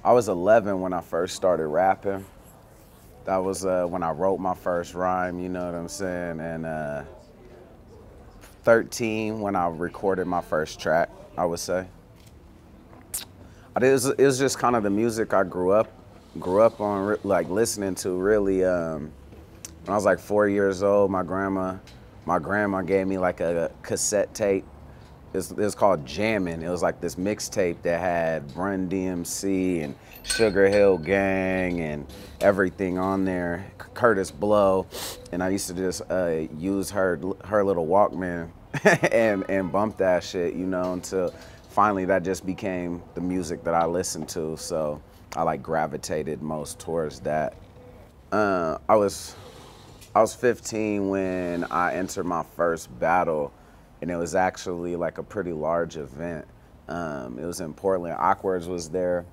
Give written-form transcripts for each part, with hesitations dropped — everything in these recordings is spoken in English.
I was 11 when I first started rapping. That was when I wrote my first rhyme, you know what I'm saying? And 13 when I recorded my first track, I would say. It was just kind of the music I grew up on, like listening to. Really, when I was like 4 years old, my grandma gave me like a cassette tape. It was called Jammin'. It was like this mixtape that had Run DMC and Sugar Hill Gang and everything on there. Curtis Blow, and I used to just use her little Walkman and bump that shit, you know, until finally that just became the music that I listened to. So I like gravitated most towards that. I was 15 when I entered my first battle, and it was actually like a pretty large event. It was in Portland. Awkwards was there,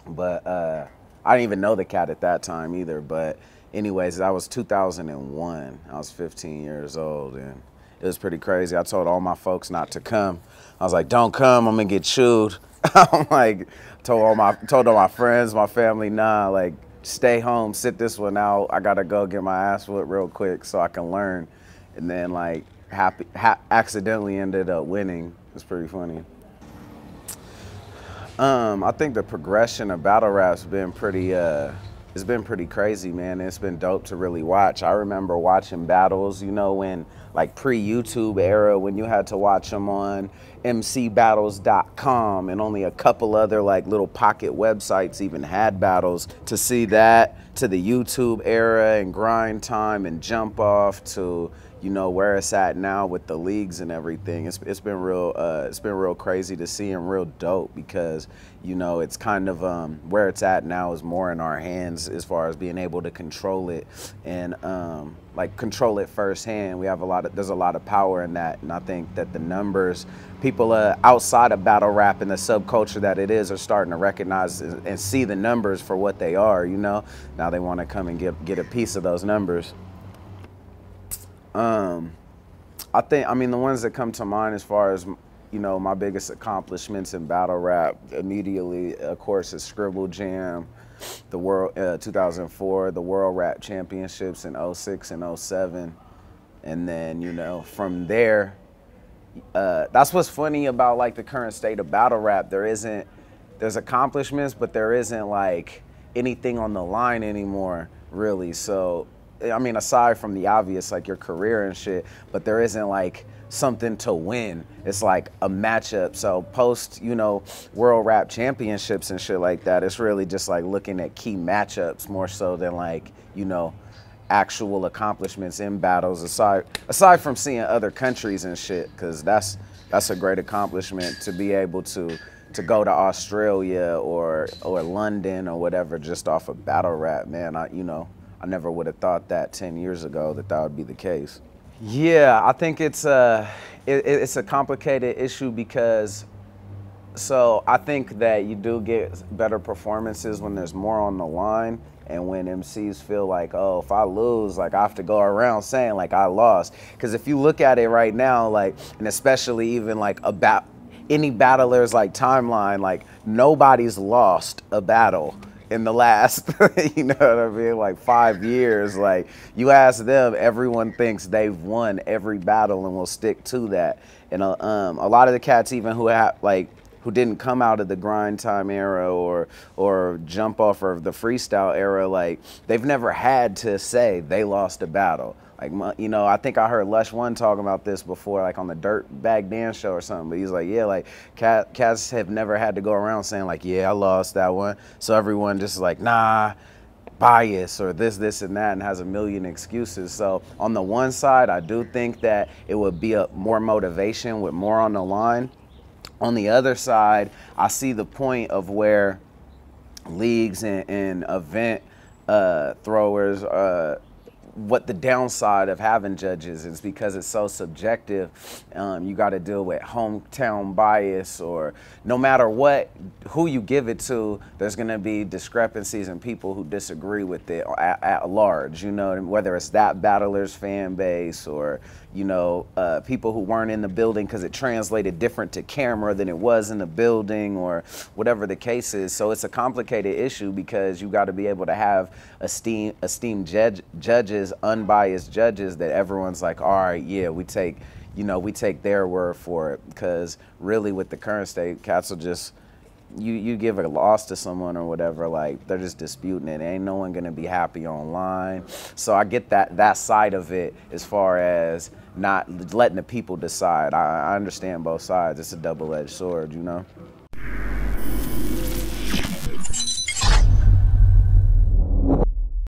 but I didn't even know the cat at that time either. But anyways, that was 2001. I was 15 years old, and it was pretty crazy. I told all my folks not to come. I was like, "Don't come, I'm gonna get chewed." I'm like, told all my friends, my family, nah, like, stay home, sit this one out. I gotta go get my ass whooped real quick so I can learn. And then like accidentally ended up winning. It's pretty funny. I think the progression of battle rap's been pretty it's been pretty crazy, man. It's been dope to really watch. I remember watching battles, you know, when like pre-YouTube era, when you had to watch them on mcbattles.com, and only a couple other like little pocket websites even had battles. To see that, to the YouTube era and grind time and jump off to, you know, where it's at now with the leagues and everything. It's been real crazy to see, and real dope, because, you know, it's kind of where it's at now is more in our hands as far as being able to control it and like control it firsthand. There's a lot of power in that, and I think that the numbers, people outside of battle rap and the subculture that it is, are starting to recognize and see the numbers for what they are. You know, now they want to come and get a piece of those numbers. I mean, the ones that come to mind as far as, you know, my biggest accomplishments in battle rap immediately, of course, is Scribble Jam, the World 2004, the World Rap Championships in '06 and '07, and then, you know, from there, that's what's funny about like the current state of battle rap. There's accomplishments, but there isn't like anything on the line anymore, really. So, I mean, aside from the obvious, like your career and shit, but there isn't like something to win. It's like a matchup. So post, you know, World Rap Championships and shit like that, it's really just like looking at key matchups more so than like, you know, actual accomplishments in battles, aside from seeing other countries and shit, because that's a great accomplishment to be able to go to Australia or London or whatever just off of battle rap, man. I never would have thought that 10 years ago that would be the case. Yeah, I think it's a complicated issue, because so I think that you do get better performances when there's more on the line, and when MCs feel like, oh, if I lose, like I have to go around saying like I lost. Because if you look at it right now, like, and especially even like about any battler's like timeline, like nobody's lost a battle in the last, you know what I mean, like 5 years. Like, you ask them, everyone thinks they've won every battle and will stick to that. And a lot of the cats even who didn't come out of the grind time era or jump off of the freestyle era, like they've never had to say they lost a battle. Like, you know, I think I heard Lush One talking about this before, like on the Dirt Bag Dance show or something. But he's like, yeah, like cats have never had to go around saying like, yeah, I lost that one. So everyone just is like, nah, bias or this and that, and has a million excuses. So on the one side, I do think that it would be more motivation with more on the line. On the other side, I see the point of where leagues and event throwers what the downside of having judges is, because it's so subjective. You got to deal with hometown bias, or no matter what, who you give it to, there's going to be discrepancies and people who disagree with it at large, you know, whether it's that battler's fan base, or, you know, people who weren't in the building because it translated different to camera than it was in the building, or whatever the case is. So it's a complicated issue, because you got to be able to have esteemed judges, unbiased judges, that everyone's like, all right, yeah, we take their word for it. Because really, with the current state, cats will just, you give a loss to someone or whatever, like, they're just disputing it. Ain't no one gonna be happy online. So I get that side of it, as far as not letting the people decide. I understand both sides. It's a double-edged sword, you know?